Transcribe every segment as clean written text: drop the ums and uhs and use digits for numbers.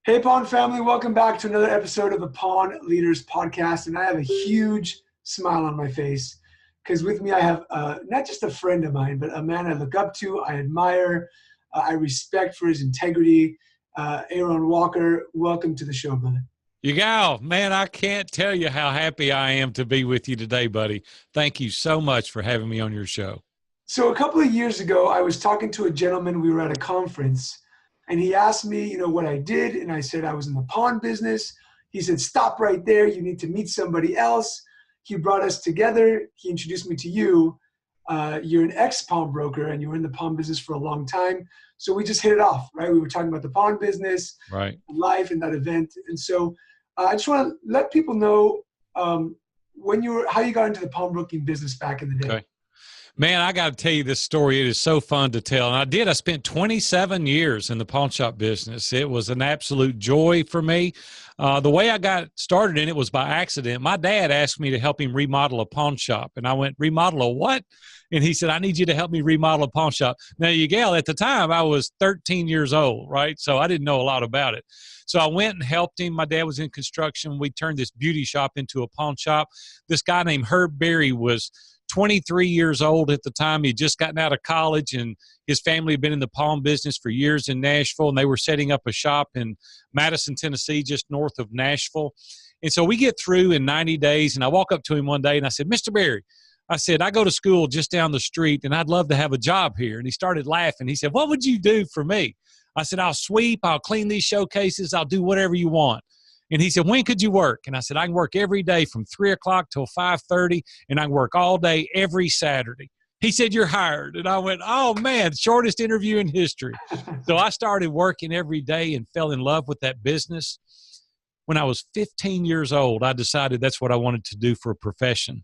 Hey, Pawn family, welcome back to another episode of the Pawn Leaders Podcast. And I have a huge smile on my face because with me I have not just a friend of mine, but a man I look up to, I admire, I respect for his integrity. Aaron Walker, welcome to the show, brother. Yigal, man, I can't tell you how happy I am to be with you today, buddy. Thank you so much for having me on your show. So a couple of years ago, I was talking to a gentleman. We were at a conference, and he asked me, what I did, and I said I was in the pawn business. He said, stop right there. You need to meet somebody else. He brought us together. He introduced me to you. You're an ex-pawnbroker, and you were in the pawn business for a long time. So we just hit it off, right? We were talking about the pawn business, right, life, and that event. And so I just want to let people know how you got into the pawnbroking business back in the day. Okay. Man, I got to tell you this story. It is so fun to tell. And I spent 27 years in the pawn shop business. It was an absolute joy for me. The way I got started in it was by accident. My dad asked me to help him remodel a pawn shop. And I went, remodel a what? And he said, I need you to help me remodel a pawn shop. Now, Yigal, at the time, I was 13 years old, right? So I didn't know a lot about it. So I went and helped him. My dad was in construction. We turned this beauty shop into a pawn shop. This guy named Herb Berry was 23 years old at the time. He'd just gotten out of college, and his family had been in the pawn business for years in Nashville, and they were setting up a shop in Madison, Tennessee, just north of Nashville. And so we get through in 90 days, and I walk up to him one day, and I said, Mr. Berry, I said, I go to school just down the street, and I'd love to have a job here. And he started laughing. He said, what would you do for me? I said, I'll sweep, I'll clean these showcases, I'll do whatever you want. And he said, when could you work? And I said, I can work every day from 3 o'clock till 5:30, and I can work all day every Saturday. He said, you're hired. And I went, oh, man, shortest interview in history. So I started working every day and fell in love with that business. When I was 15 years old, I decided that's what I wanted to do for a profession.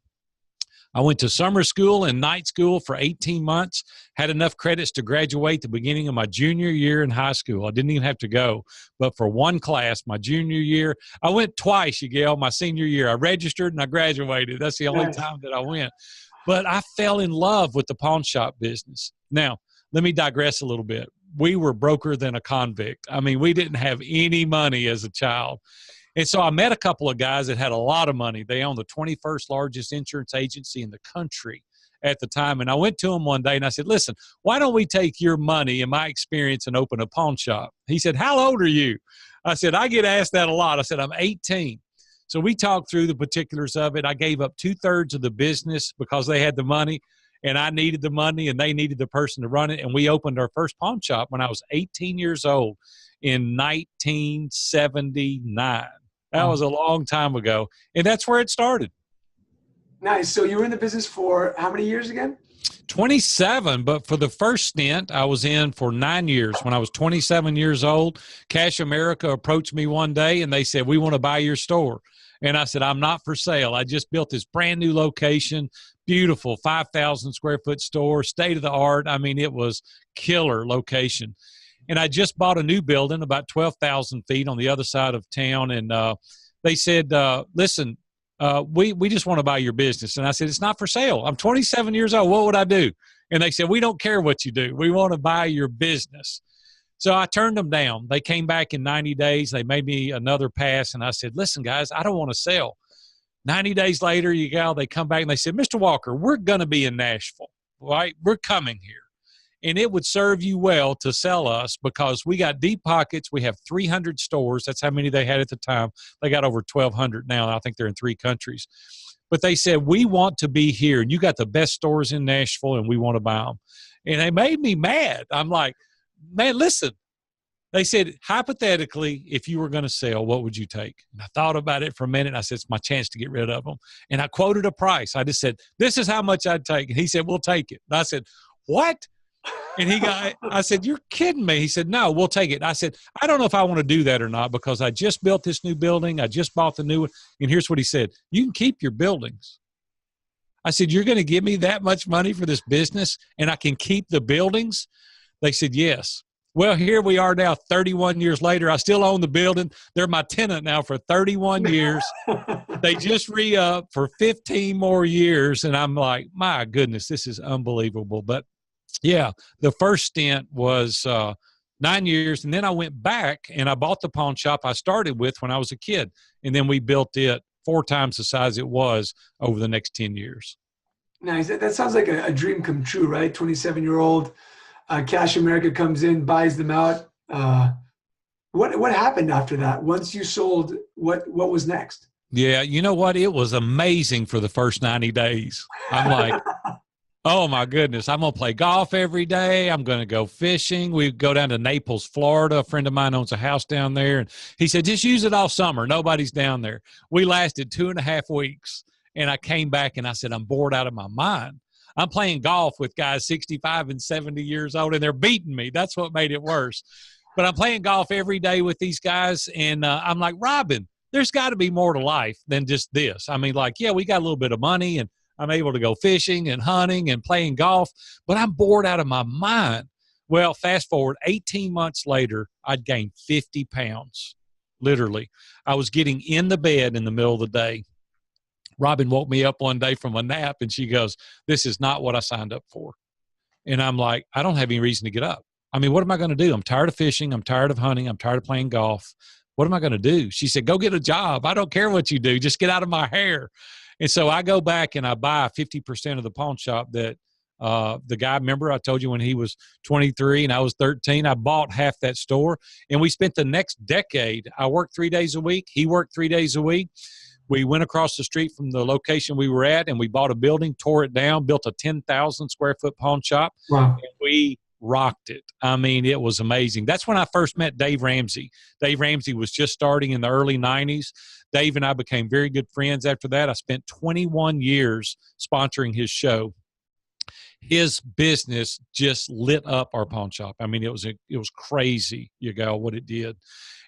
I went to summer school and night school for 18 months, had enough credits to graduate the beginning of my junior year in high school. I didn't even have to go, but for one class, my junior year, I went twice, Yigal, my senior year. I registered and I graduated. That's the only time that I went. But I fell in love with the pawn shop business. Now, let me digress a little bit. We were broker than a convict. I mean, we didn't have any money as a child. And so I met a couple of guys that had a lot of money. They owned the 21st largest insurance agency in the country at the time. And I went to them one day and I said, listen, why don't we take your money and my experience and open a pawn shop? He said, how old are you? I said, I get asked that a lot. I said, I'm 18. So we talked through the particulars of it. I gave up 2/3 of the business because they had the money and I needed the money and they needed the person to run it. And we opened our first pawn shop when I was 18 years old in 1979. That was a long time ago, and that's where it started. Nice. So you were in the business for how many years again? 27, but for the first stint, I was in for 9 years. When I was 27 years old, Cash America approached me one day, and they said, we want to buy your store. And I said, I'm not for sale. I just built this brand new location, beautiful 5,000 square foot store, state of the art. I mean, it was killer location. And I just bought a new building about 12,000 feet on the other side of town. And they said, listen, we just want to buy your business. And I said, it's not for sale. I'm 27 years old. What would I do? And they said, we don't care what you do. We want to buy your business. So I turned them down. They came back in 90 days. They made me another pass. And I said, listen, guys, I don't want to sell. 90 days later, they come back and they said, Mr. Walker, we're going to be in Nashville, right? We're coming here. And it would serve you well to sell us because we got deep pockets. We have 300 stores. That's how many they had at the time. They got over 1,200 now. I think they're in 3 countries. But they said, we want to be here. And you got the best stores in Nashville, and we want to buy them. And they made me mad. I'm like, man, listen. They said, hypothetically, if you were going to sell, what would you take? And I thought about it for a minute. And I said, it's my chance to get rid of them. And I quoted a price. I just said, this is how much I'd take. And he said, we'll take it. And I said, what? And I said, you're kidding me. He said, no, we'll take it. I said, I don't know if I want to do that or not because I just built this new building. I just bought the new one. And here's what he said. You can keep your buildings. I said, you're going to give me that much money for this business and I can keep the buildings? They said, yes. Well, here we are now 31 years later. I still own the building. They're my tenant now for 31 years. They just re-up for 15 more years. And I'm like, my goodness, this is unbelievable. But yeah, the first stint was 9 years. And then I went back and I bought the pawn shop I started with when I was a kid. And then we built it 4 times the size it was over the next 10 years. Nice. That sounds like a dream come true, right? 27-year-old, Cash America comes in, buys them out. What happened after that? Once you sold, what was next? Yeah, you know what? It was amazing for the first 90 days. I'm like, oh my goodness, I'm going to play golf every day. I'm going to go fishing. We go down to Naples, Florida. A friend of mine owns a house down there. And he said, just use it all summer. Nobody's down there. We lasted 2.5 weeks. And I came back and I said, I'm bored out of my mind. I'm playing golf with guys 65 and 70 years old, and they're beating me. That's what made it worse. But I'm playing golf every day with these guys. And I'm like, Robin, there's got to be more to life than just this. I mean, like, yeah, we got a little bit of money and I'm able to go fishing and hunting and playing golf, but I'm bored out of my mind. Well, fast forward 18 months later, I'd gained 50 pounds, literally. I was getting in the bed in the middle of the day. Robin woke me up one day from a nap and she goes, this is not what I signed up for. And I'm like, I don't have any reason to get up. I mean, what am I going to do? I'm tired of fishing. I'm tired of hunting. I'm tired of playing golf. What am I going to do? She said, go get a job. I don't care what you do. Just get out of my hair. And so I go back and I buy 50% of the pawn shop that the guy, remember I told you when he was 23 and I was 13, I bought half that store. And we spent the next decade, I worked 3 days a week. He worked 3 days a week. We went across the street from the location we were at and we bought a building, tore it down, built a 10,000 square foot pawn shop. Wow. And we rocked it. I mean, it was amazing. That's when I first met Dave Ramsey. Dave Ramsey was just starting in the early 90s. Dave and I became very good friends after that. I spent 21 years sponsoring his show. His business just lit up our pawn shop. I mean, it was crazy, what it did.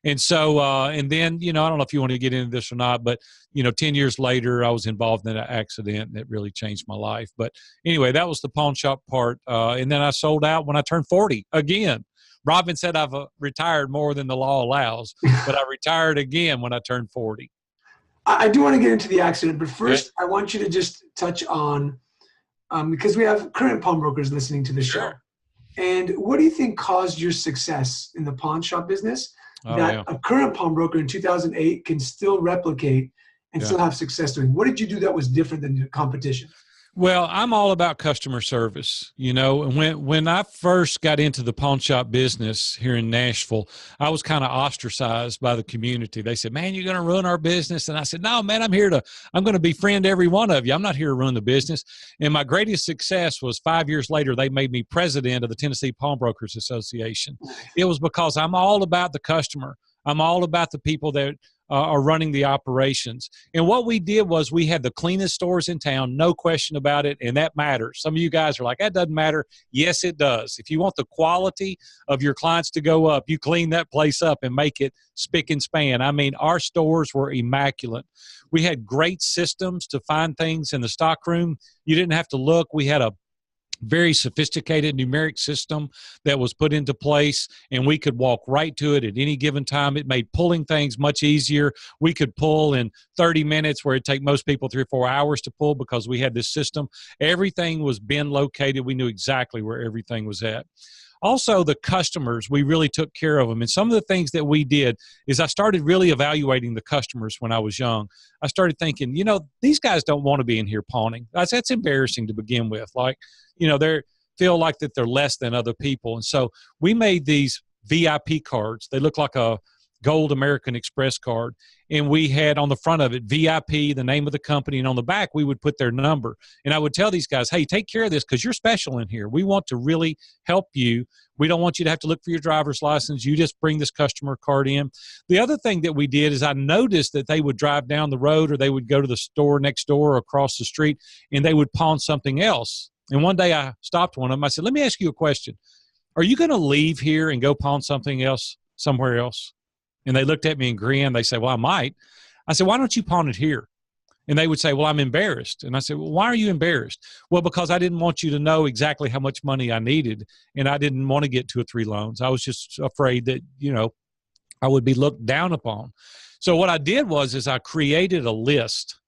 And so, and then, I don't know if you want to get into this or not, but, 10 years later, I was involved in an accident and it really changed my life. But anyway, that was the pawn shop part. And then I sold out when I turned 40 again. Robin said I've retired more than the law allows, but I retired again when I turned 40. I do want to get into the accident, but first I want you to just touch on, because we have current pawnbrokers listening to the show. And what do you think caused your success in the pawn shop business that a current pawnbroker in 2008 can still replicate and still have success doing? What did you do that was different than the competition? Well, I'm all about customer service. When I first got into the pawn shop business here in Nashville, I was kind of ostracized by the community. They said, man, you're going to ruin our business. And I said, no, man, I'm going to befriend every one of you. I'm not here to ruin the business. And my greatest success was 5 years later, they made me president of the Tennessee Pawnbrokers Association. It was because I'm all about the customer. I'm all about the people that are running the operations. And what we did was we had the cleanest stores in town, no question about it, and that matters. Some of you guys are like, that doesn't matter. Yes, it does. If you want the quality of your clients to go up, you clean that place up and make it spick and span. I mean, our stores were immaculate. We had great systems to find things in the stockroom. You didn't have to look. We had a very sophisticated numeric system that was put into place, and we could walk right to it at any given time. It made pulling things much easier. We could pull in 30 minutes where it'd take most people 3 or 4 hours to pull because we had this system. Everything was bin located. We knew exactly where everything was at. Also, the customers, we really took care of them. And some of the things that we did is I started really evaluating the customers when I was young. I started thinking, these guys don't want to be in here pawning. That's embarrassing to begin with. Like, they feel like that they're less than other people. And so we made these VIP cards. They look like a gold American Express card. And we had on the front of it, VIP, the name of the company. And on the back, we would put their number. And I would tell these guys, hey, take care of this because you're special in here. We want to really help you. We don't want you to have to look for your driver's license. You just bring this customer card in. The other thing that we did is I noticed that they would drive down the road or they would go to the store next door or across the street and they would pawn something else. And one day I stopped one of them. I said, let me ask you a question. Are you going to leave here and go pawn something else somewhere else? And they looked at me and grinned. They said, well, I might. I said, why don't you pawn it here? And they would say, well, I'm embarrassed. And I said, well, why are you embarrassed? Well, because I didn't want you to know exactly how much money I needed. And I didn't want to get 2 or 3 loans. I was just afraid that, I would be looked down upon. So what I did is I created a list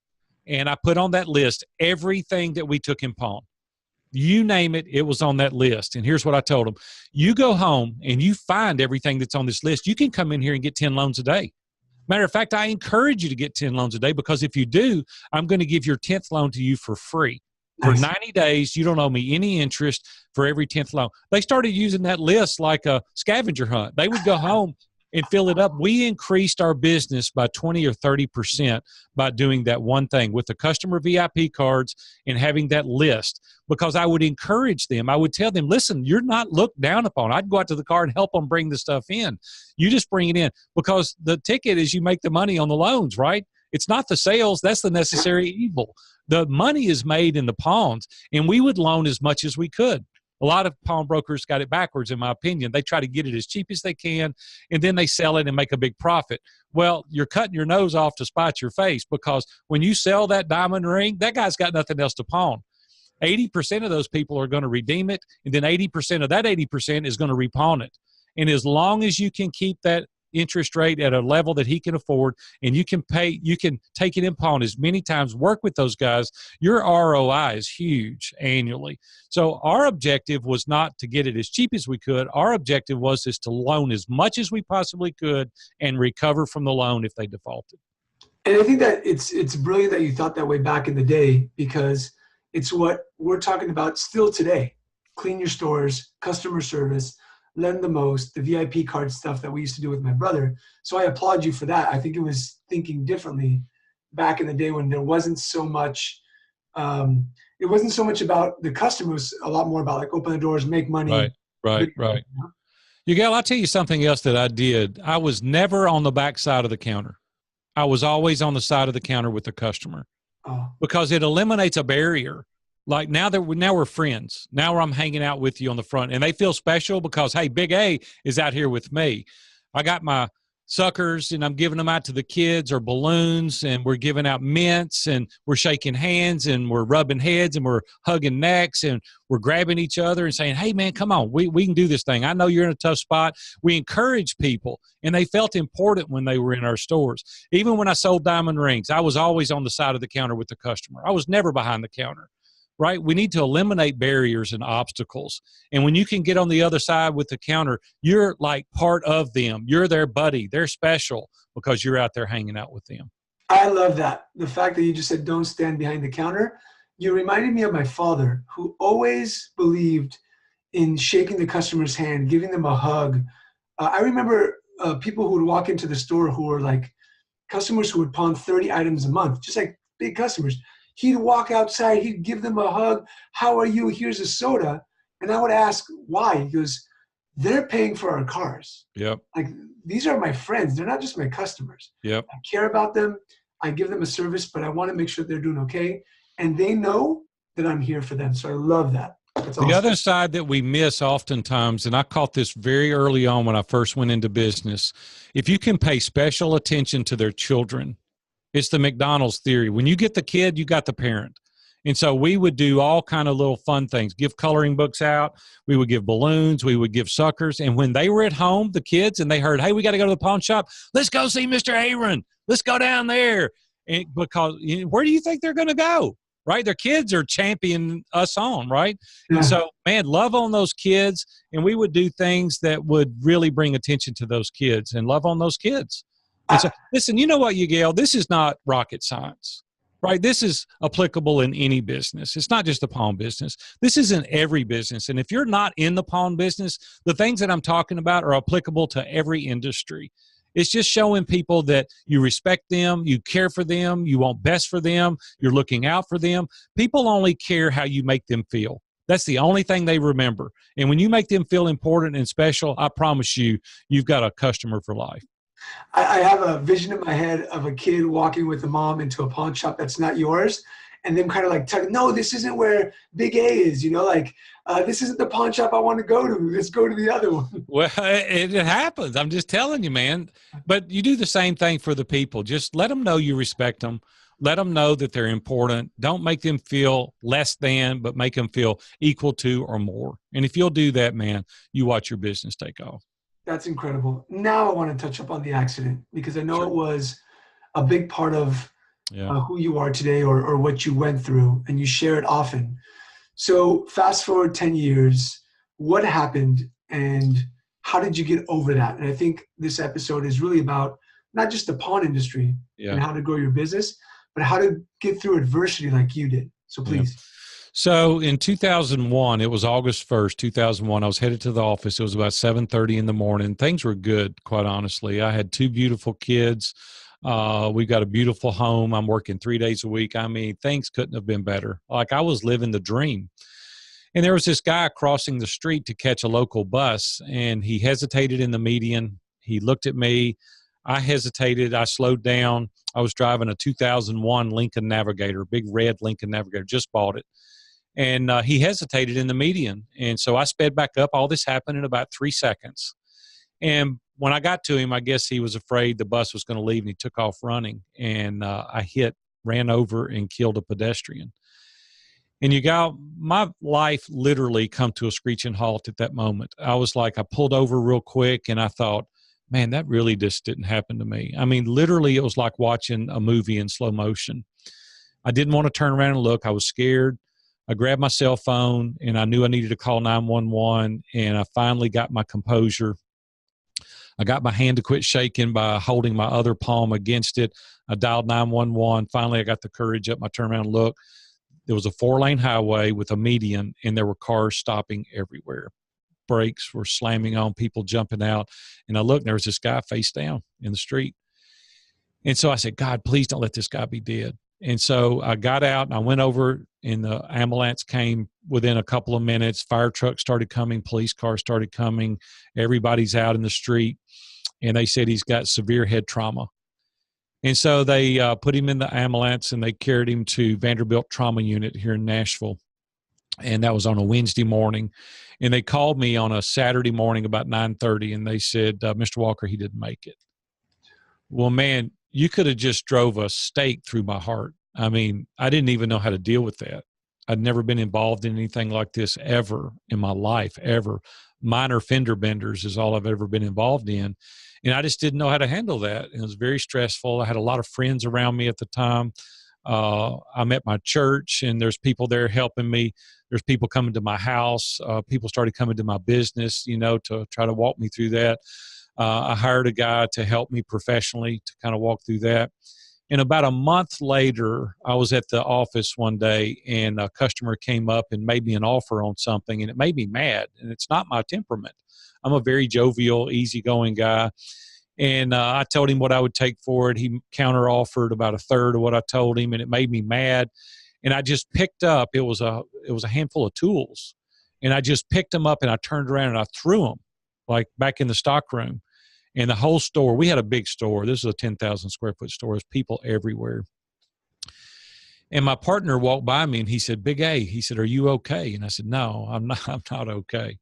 and I put on that list everything that we took in pawn. You name it, it was on that list. And here's what I told them. You go home and you find everything that's on this list. You can come in here and get 10 loans a day. Matter of fact, I encourage you to get 10 loans a day, because if you do, I'm going to give your 10th loan to you for free. For 90 days, you don't owe me any interest for every 10th loan. They started using that list like a scavenger hunt. They would go home and fill it up. We increased our business by 20 or 30% by doing that one thing with the customer VIP cards and having that list, because I would encourage them. I would tell them, listen, you're not looked down upon. I'd go out to the car and help them bring the stuff in. You just bring it in, because the ticket is you make the money on the loans, right? It's not the sales. That's the necessary evil. The money is made in the pawns, and we would loan as much as we could. A lot of pawnbrokers got it backwards, in my opinion. They try to get it as cheap as they can, and then they sell it and make a big profit. Well, you're cutting your nose off to spite your face, because when you sell that diamond ring, that guy's got nothing else to pawn. 80% of those people are going to redeem it, and then 80% of that 80% is going to repawn it. And as long as you can keep that interest rate at a level that he can afford, and you can take it in pawn as many times, work with those guys, your ROI is huge annually. So our objective was not to get it as cheap as we could. Our objective was to loan as much as we possibly could and recover from the loan if they defaulted. And I think that it's brilliant that you thought that way back in the day, because it's what we're talking about still today. Clean your stores, customer service, lend the most, the VIP card stuff that we used to do with my brother. So I applaud you for that. I think it was thinking differently back in the day when there wasn't so much, it wasn't so much about the customers, a lot more about like open the doors, make money. Right. Yigal, I'll tell you something else that I did. I was never on the back side of the counter. I was always on the side of the counter with the customer, because it eliminates a barrier. Like now we're friends. Now I'm hanging out with you on the front, and they feel special because, hey, Big A is out here with me. I got my suckers and I'm giving them out to the kids, or balloons, and we're giving out mints, and we're shaking hands, and we're rubbing heads, and we're hugging necks, and we're grabbing each other and saying, hey man, come on, we can do this thing. I know you're in a tough spot. We encourage people, and they felt important when they were in our stores. Even when I sold diamond rings, I was always on the side of the counter with the customer. I was never behind the counter. Right? We need to eliminate barriers and obstacles. And when you can get on the other side with the counter, you're like part of them. You're their buddy. They're special because you're out there hanging out with them. I love that. The fact that you just said, don't stand behind the counter. You reminded me of my father, who always believed in shaking the customer's hand, giving them a hug. I remember people who would walk into the store who were like customers who would pawn 30 items a month, just like big customers. He'd walk outside, he'd give them a hug. How are you? Here's a soda. And I would ask, why? He goes, they're paying for our cars. Yep. Like, these are my friends. They're not just my customers. Yep. I care about them. I give them a service, but I want to make sure they're doing okay. And they know that I'm here for them. So I love that. That's awesome. The other side that we miss oftentimes, and I caught this very early on when I first went into business, if you can pay special attention to their children, it's the McDonald's theory. When you get the kid, you got the parent. And so we would do all kind of little fun things, give coloring books out. We would give balloons. We would give suckers. And when they were at home, the kids, and they heard, hey, we got to go to the pawn shop. Let's go see Mr. Aaron. Let's go down there. And because where do you think they're going to go? Right? Their kids are championing us on, right? Yeah. And so, man, love on those kids. And we would do things that would really bring attention to those kids and love on those kids. And so, listen, you know what, Yigal? This is not rocket science, right? This is applicable in any business. It's not just the pawn business. This is in every business. And if you're not in the pawn business, the things that I'm talking about are applicable to every industry. It's just showing people that you respect them, you care for them, you want best for them, you're looking out for them. People only care how you make them feel. That's the only thing they remember. And when you make them feel important and special, I promise you, you've got a customer for life. I have a vision in my head of a kid walking with a mom into a pawn shop that's not yours, and them kind of like tugging, no, this isn't where Big A is, you know, like this isn't the pawn shop I want to go to. Let's go to the other one. Well, it happens. I'm just telling you, man. But you do the same thing for the people. Just let them know you respect them. Let them know that they're important. Don't make them feel less than, but make them feel equal to or more. And if you'll do that, man, you watch your business take off. That's incredible. Now I want to touch up on the accident, because I know it was a big part of who you are today, or what you went through, and you share it often. So fast forward 10 years, what happened and how did you get over that? And I think this episode is really about not just the pawn industry and Yeah. how to grow your business, but how to get through adversity like you did. So Yeah. please. So in 2001, it was August 1st, 2001. I was headed to the office. It was about 7:30 in the morning. Things were good, quite honestly. I had two beautiful kids. We've got a beautiful home. I'm working 3 days a week. I mean, things couldn't have been better. Like I was living the dream. And there was this guy crossing the street to catch a local bus, and he hesitated in the median. He looked at me. I hesitated. I slowed down. I was driving a 2001 Lincoln Navigator, big red Lincoln Navigator, just bought it. And he hesitated in the median. And so I sped back up. All this happened in about 3 seconds. And when I got to him, I guess he was afraid the bus was going to leave, and he took off running. And I ran over and killed a pedestrian. And you got my life literally come to a screeching halt at that moment. I was like, I pulled over real quick and I thought, man, that really just didn't happen to me. I mean, literally, it was like watching a movie in slow motion. I didn't want to turn around and look. I was scared. I grabbed my cell phone and I knew I needed to call 911. And I finally got my composure. I got my hand to quit shaking by holding my other palm against it. I dialed 911. Finally, I got the courage up. I turned around and looked. There was a 4-lane highway with a median, and there were cars stopping everywhere. Brakes were slamming on, people jumping out. And I looked, and there was this guy face down in the street. And so I said, God, please don't let this guy be dead. And so I got out, and I went over, and the ambulance came within a couple of minutes. Fire trucks started coming. Police cars started coming. Everybody's out in the street. And they said he's got severe head trauma. And so they put him in the ambulance and they carried him to Vanderbilt Trauma Unit here in Nashville. And that was on a Wednesday morning. And they called me on a Saturday morning about 9:30 and they said, Mr. Walker, he didn't make it. Well, man, you could have just drove a stake through my heart. I mean, I didn't even know how to deal with that. I'd never been involved in anything like this ever in my life, ever. Minor fender benders is all I've ever been involved in. And I just didn't know how to handle that. It was very stressful. I had a lot of friends around me at the time. I'm at my church, and there's people there helping me. There's people coming to my house. People started coming to my business, to try to walk me through that. I hired a guy to help me professionally to kind of walk through that. And about a month later, I was at the office one day, and a customer came up and made me an offer on something, and it made me mad. And it's not my temperament. I'm a very jovial, easygoing guy. And I told him what I would take for it. He counter-offered about a third of what I told him, and it made me mad. And I just picked up, it was a handful of tools. And I just picked them up, and I turned around, and I threw them, like back in the stock room. And the whole store, we had a big store. This is a 10,000 square foot store. There's people everywhere. And my partner walked by me and he said, Big A, he said, are you okay? And I said, no, I'm not okay.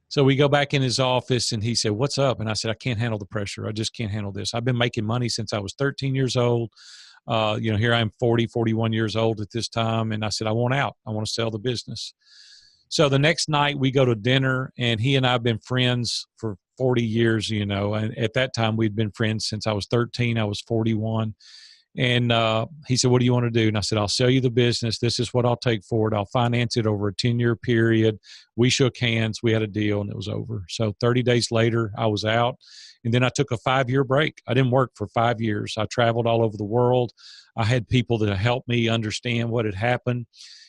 So we go back in his office and he said, what's up? And I said, I can't handle the pressure. I just can't handle this. I've been making money since I was 13 years old. Here I am 41 years old at this time. And I said, I want out. I want to sell the business. So the next night we go to dinner, and he and I have been friends for 40 years, and at that time we'd been friends since I was 13. I was 41. And he said, what do you want to do? And I said, I'll sell you the business. This is what I'll take for it. I'll finance it over a 10-year period. We shook hands. We had a deal, and it was over. So 30 days later, I was out. And then I took a 5-year break. I didn't work for 5 years. I traveled all over the world. I had people that helped me understand what had happened.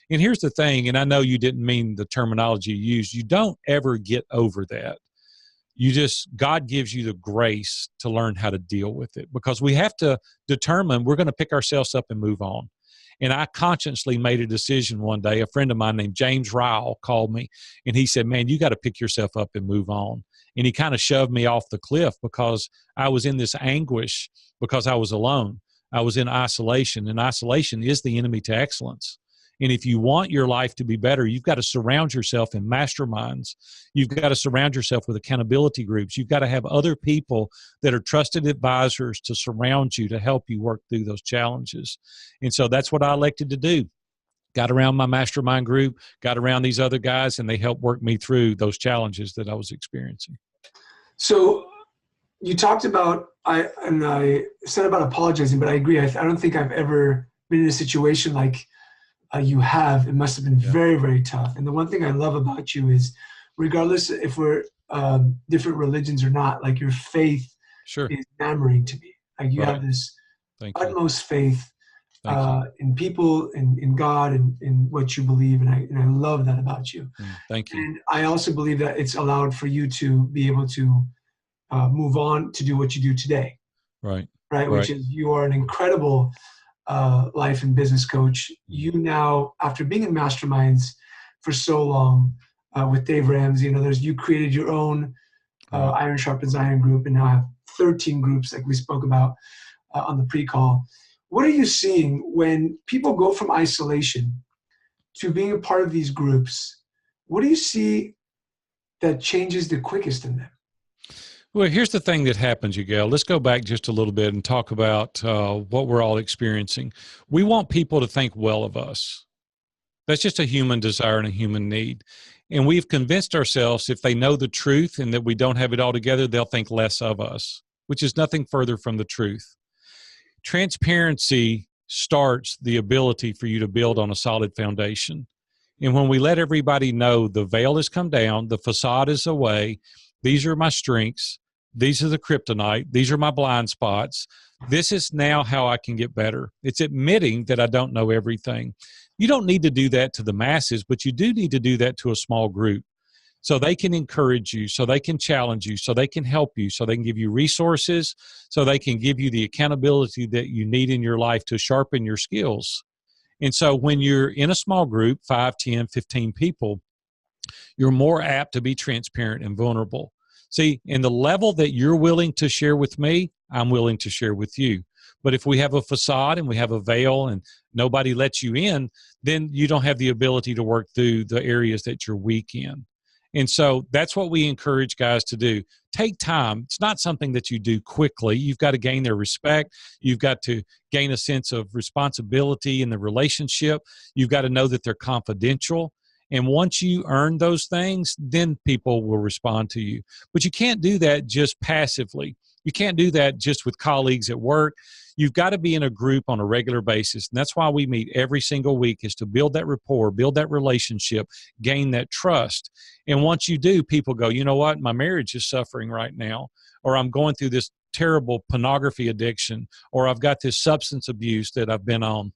And here's the thing, and I know you didn't mean the terminology you used. You don't ever get over that. God gives you the grace to learn how to deal with it, because we have to determine we're going to pick ourselves up and move on. And I consciously made a decision one day. A friend of mine named James Ryle called me, and he said, man, you got to pick yourself up and move on. And he kind of shoved me off the cliff because I was in this anguish because I was alone. I was in isolation, and isolation is the enemy to excellence. And if you want your life to be better, you've got to surround yourself in masterminds. You've got to surround yourself with accountability groups. You've got to have other people that are trusted advisors to surround you to help you work through those challenges. And so that's what I elected to do. Got around my mastermind group, got around these other guys, and they helped work me through those challenges that I was experiencing. So you talked about, I said about apologizing, but I agree. I don't think I've ever been in a situation like you have, it must have been Yeah. very, very tough. And the one thing I love about you is, regardless if we're different religions or not, like your faith Sure. is enamoring to me. Like you Right. have this Thank you. utmost faith Thank you. in people, in God, and in what you believe, and I love that about you. Thank you. And I also believe that it's allowed for you to be able to move on to do what you do today, Right. right? Which Right. is you are an incredible life and business coach. You now, after being in masterminds for so long with Dave Ramsey and others, you created your own Right. Iron Sharpens Iron group, and now have 13 groups like we spoke about on the pre-call. What are you seeing when people go from isolation to being a part of these groups? What do you see that changes the quickest in them? Well, here's the thing that happens, Yigal. Let's go back just a little bit and talk about what we're all experiencing. We want people to think well of us. That's just a human desire and a human need. And we've convinced ourselves if they know the truth and that we don't have it all together, they'll think less of us, which is nothing further from the truth. Transparency starts the ability for you to build on a solid foundation. And when we let everybody know the veil has come down, the facade is away, these are my strengths, these are the kryptonite, these are my blind spots, this is now how I can get better. It's admitting that I don't know everything. You don't need to do that to the masses, but you do need to do that to a small group so they can encourage you, so they can challenge you, so they can help you, so they can give you resources, so they can give you the accountability that you need in your life to sharpen your skills. And so when you're in a small group, 5, 10, 15 people, you're more apt to be transparent and vulnerable. See, in the level that you're willing to share with me, I'm willing to share with you. But if we have a facade and we have a veil and nobody lets you in, then you don't have the ability to work through the areas that you're weak in. And so that's what we encourage guys to do. Take time. It's not something that you do quickly. You've got to gain their respect. You've got to gain a sense of responsibility in the relationship. You've got to know that they're confidential. And once you earn those things, then people will respond to you. But you can't do that just passively. You can't do that just with colleagues at work. You've got to be in a group on a regular basis. And that's why we meet every single week, is to build that rapport, build that relationship, gain that trust. And once you do, people go, you know what? My marriage is suffering right now, or I'm going through this terrible pornography addiction, or I've got this substance abuse that I've been on,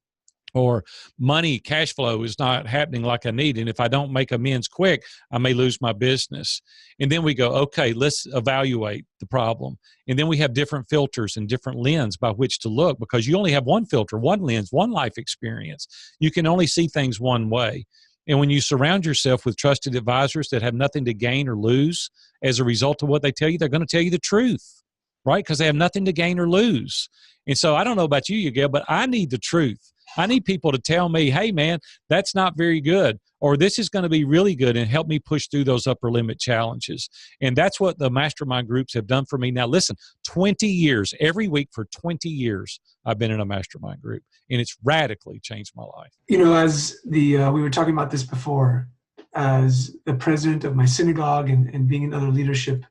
or money, cash flow is not happening like I need. And if I don't make amends quick, I may lose my business. And then we go, okay, let's evaluate the problem. And then we have different filters and different lens by which to look, because you only have one filter, one lens, one life experience. You can only see things one way. And when you surround yourself with trusted advisors that have nothing to gain or lose as a result of what they tell you, they're going to tell you the truth, right? Because they have nothing to gain or lose. And so I don't know about you, Yigal, but I need the truth. I need people to tell me, hey, man, that's not very good, or this is going to be really good, and help me push through those upper limit challenges. And that's what the mastermind groups have done for me. Now, listen, 20 years, every week for 20 years, I've been in a mastermind group, and it's radically changed my life. You know, as we were talking about this before, as the president of my synagogue and being in other leadership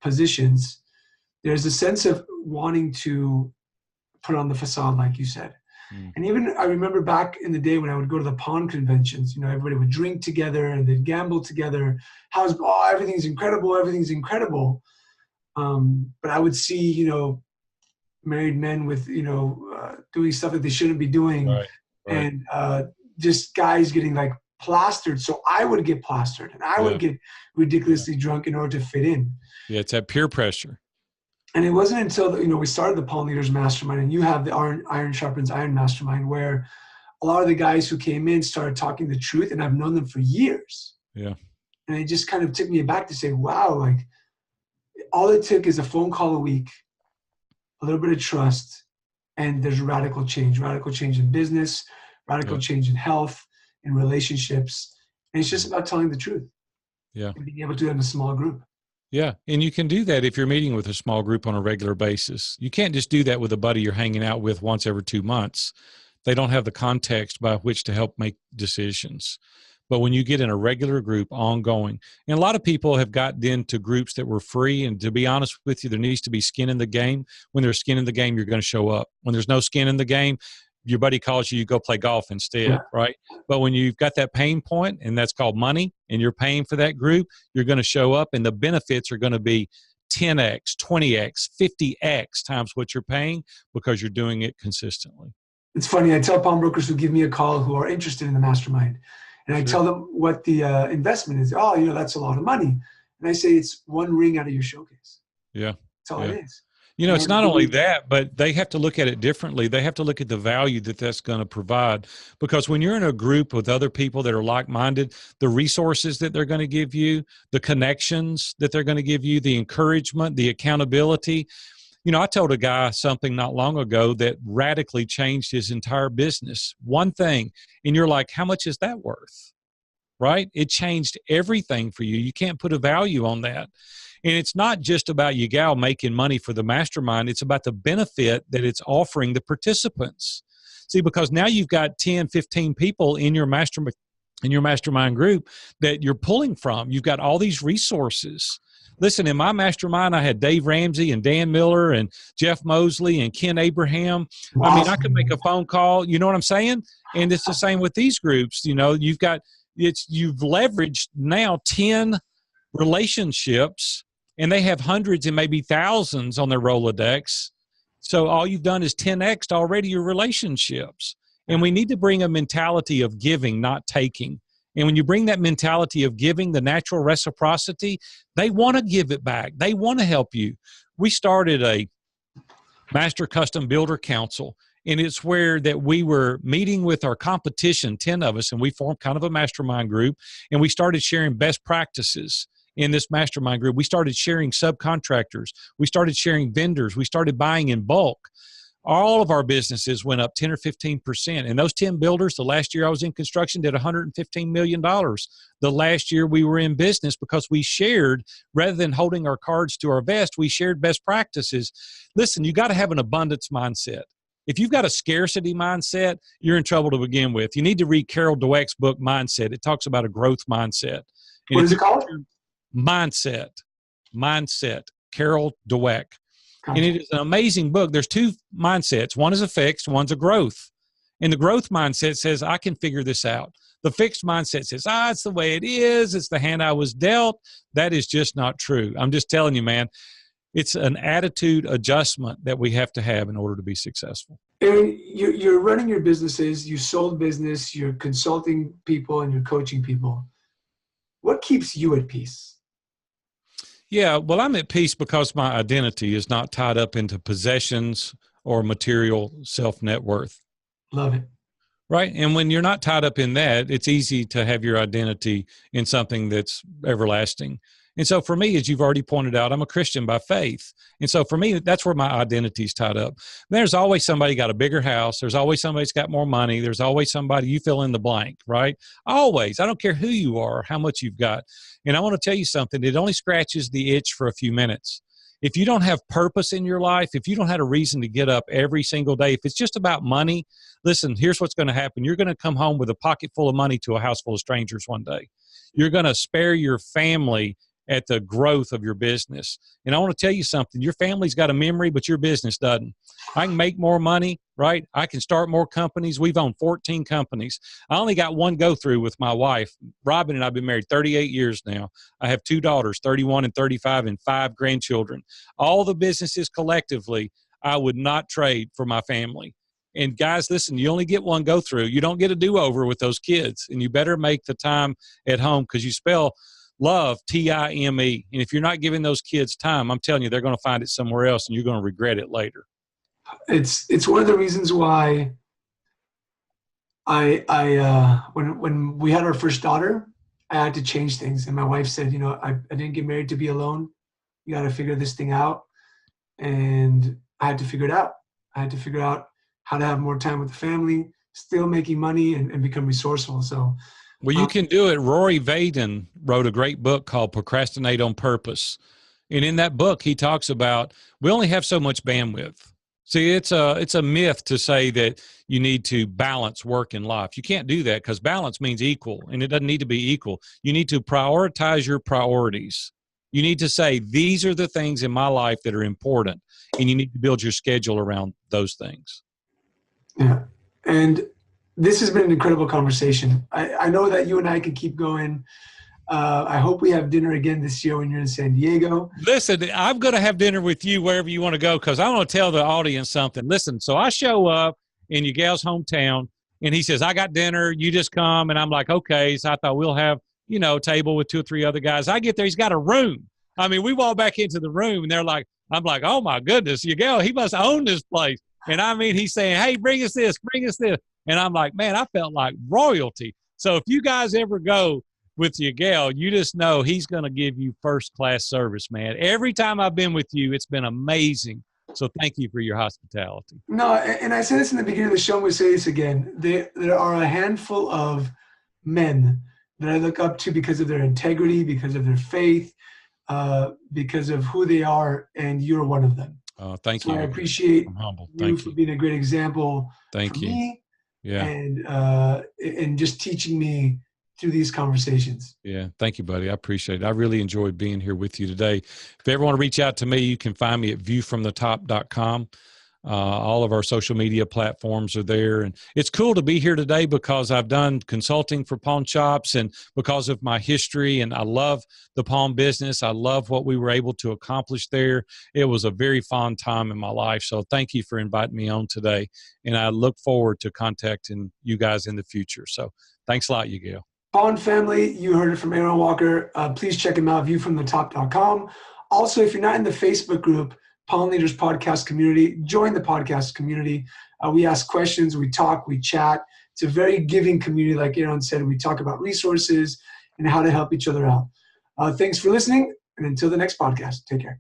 positions, there's a sense of wanting to put on the facade, like you said. And even I remember back in the day when I would go to the pawn conventions, you know, everybody would drink together and they'd gamble together. Everything's incredible, everything's incredible. But I would see, you know, married men with, you know, doing stuff that they shouldn't be doing, Right. and just guys getting like plastered. So I would get plastered and I would get ridiculously drunk in order to fit in. Yeah, it's that peer pressure. And it wasn't until, you know, we started the Pawn Leaders Mastermind, and you have the Iron Sharpens Iron Mastermind, where a lot of the guys who came in started talking the truth, and I've known them for years. Yeah. And it just kind of took me aback to say, wow, like all it took is a phone call a week, a little bit of trust, and there's radical change in business, radical change in health, in relationships. And it's just about telling the truth. Yeah. And being able to do it in a small group. Yeah. And you can do that if you're meeting with a small group on a regular basis. You can't just do that with a buddy you're hanging out with once every 2 months. They don't have the context by which to help make decisions. But when you get in a regular group ongoing, and a lot of people have gotten into groups that were free, and to be honest with you, there needs to be skin in the game. When there's skin in the game, you're going to show up. When there's no skin in the game, your buddy calls you, you go play golf instead, right? But when you've got that pain point, and that's called money, and you're paying for that group, you're going to show up, and the benefits are going to be 10x, 20x, 50x times what you're paying because you're doing it consistently. It's funny. I tell pawnbrokers who give me a call who are interested in the mastermind, and I tell them what the investment is. Oh, that's a lot of money. And I say, it's one ring out of your showcase. Yeah. That's all it is. It's not only that, but they have to look at it differently. They have to look at the value that that's going to provide, because when you're in a group with other people that are like-minded, the resources that they're going to give you, the connections that they're going to give you, the encouragement, the accountability. I told a guy something not long ago that radically changed his entire business. One thing, and you're like, how much is that worth? Right? It changed everything for you. You can't put a value on that. And it's not just about Yigal making money for the mastermind. It's about the benefit that it's offering the participants. See, because now you've got 10, 15 people in your mastermind group that you're pulling from. You've got all these resources. Listen, in my mastermind, I had Dave Ramsey and Dan Miller and Jeff Mosley and Ken Abraham. Wow. I mean, I could make a phone call. You know what I'm saying? And it's the same with these groups. You've leveraged now 10 relationships, and they have hundreds and maybe thousands on their Rolodex. So all you've done is 10x already your relationships. And we need to bring a mentality of giving, not taking. And when you bring that mentality of giving, the natural reciprocity, they want to give it back. They want to help you. We started a Master Custom Builder Council, and it's where that we were meeting with our competition, 10 of us, and we formed kind of a mastermind group, and we started sharing best practices in this mastermind group. We started sharing subcontractors. We started sharing vendors. We started buying in bulk. All of our businesses went up 10 or 15%. And those 10 builders, the last year I was in construction, did $115 million. The last year we were in business, because we shared, rather than holding our cards to our vest, we shared best practices. Listen, you got to have an abundance mindset. If you've got a scarcity mindset, you're in trouble to begin with. You need to read Carol Dweck's book, Mindset. It talks about a growth mindset. And what is it called? Mindset. Carol Dweck. And it is an amazing book. There's two mindsets. One is a fixed, one's a growth. And the growth mindset says, I can figure this out. The fixed mindset says, it's the way it is. It's the hand I was dealt. That is just not true. I'm just telling you, man, it's an attitude adjustment that we have to have in order to be successful. And you're running your businesses, you sold business, you're consulting people, and you're coaching people. What keeps you at peace? Yeah, well, I'm at peace because my identity is not tied up into possessions or material self-net worth. Love it. Right? And when you're not tied up in that, it's easy to have your identity in something that's everlasting. And so for me, as you've already pointed out, I'm a Christian by faith. And so for me, that's where my identity is tied up. There's always somebody got a bigger house. There's always somebody's got more money. There's always somebody, you fill in the blank, right? Always. I don't care who you are, how much you've got. And I want to tell you something. It only scratches the itch for a few minutes. If you don't have purpose in your life, if you don't have a reason to get up every single day, if it's just about money, listen, here's what's going to happen. You're going to come home with a pocket full of money to a house full of strangers one day. You're going to spare your family at the growth of your business. And I want to tell you something. Your family's got a memory, but your business doesn't. I can make more money, right? I can start more companies. We've owned 14 companies. I only got one go through with my wife. Robin and I have been married 38 years now. I have 2 daughters, 31 and 35, and 5 grandchildren. All the businesses collectively, I would not trade for my family. And guys, listen, you only get one go through. You don't get a do-over with those kids. And you better make the time at home, because you spell love, T-I-M-E. And if you're not giving those kids time, I'm telling you, they're going to find it somewhere else, and you're going to regret it later. It's one of the reasons why when we had our first daughter, I had to change things. And my wife said, I didn't get married to be alone. You got to figure this thing out. And I had to figure it out. I had to figure out how to have more time with the family, still making money, and become resourceful. So, well, you can do it. Rory Vaden wrote a great book called Procrastinate on Purpose. And in that book, he talks about we only have so much bandwidth. See, it's a myth to say that you need to balance work and life. You can't do that, because balance means equal, and it doesn't need to be equal. You need to prioritize your priorities. You need to say, these are the things in my life that are important, and you need to build your schedule around those things. Yeah. And this has been an incredible conversation. I know that you and I can keep going. I hope we have dinner again this year when you're in San Diego. Listen, I'm going to have dinner with you wherever you want to go because I want to tell the audience something. Listen, so I show up in Yigal's hometown, and he says, I got dinner. You just come. And I'm like, okay. So I thought we'll have, a table with 2 or 3 other guys. I get there. He's got a room. I mean, we walk back into the room, and I'm like, oh, my goodness, Yigal, he must own this place. And I mean, he's saying, hey, bring us this, bring us this. And I'm like, man, I felt like royalty. So if you guys ever go with Yigal, you just know he's going to give you first-class service, man. Every time I've been with you, it's been amazing. So thank you for your hospitality. No, and I said this in the beginning of the show, I'm going to say this again. There are a handful of men that I look up to because of their integrity, because of their faith, because of who they are, and you're one of them. Thank you. I appreciate I'm humble. you for being a great example for me. Yeah. And just teaching me through these conversations. Yeah. Thank you, buddy. I appreciate it. I really enjoyed being here with you today. If you ever want to reach out to me, you can find me at viewfromthetop.com. All of our social media platforms are there. And it's cool to be here today because I've done consulting for pawn shops and because of my history, and I love the pawn business. I love what we were able to accomplish there. It was a very fun time in my life. So thank you for inviting me on today. And I look forward to contacting you guys in the future. So thanks a lot, Yigal. Pawn family, you heard it from Aaron Walker. Please check him out, viewfromthetop.com. Also, if you're not in the Facebook group, Pawn Leaders Podcast Community, join the podcast community. We ask questions, we talk, we chat. It's a very giving community. Like Aaron said, we talk about resources and how to help each other out. Thanks for listening. And until the next podcast, take care.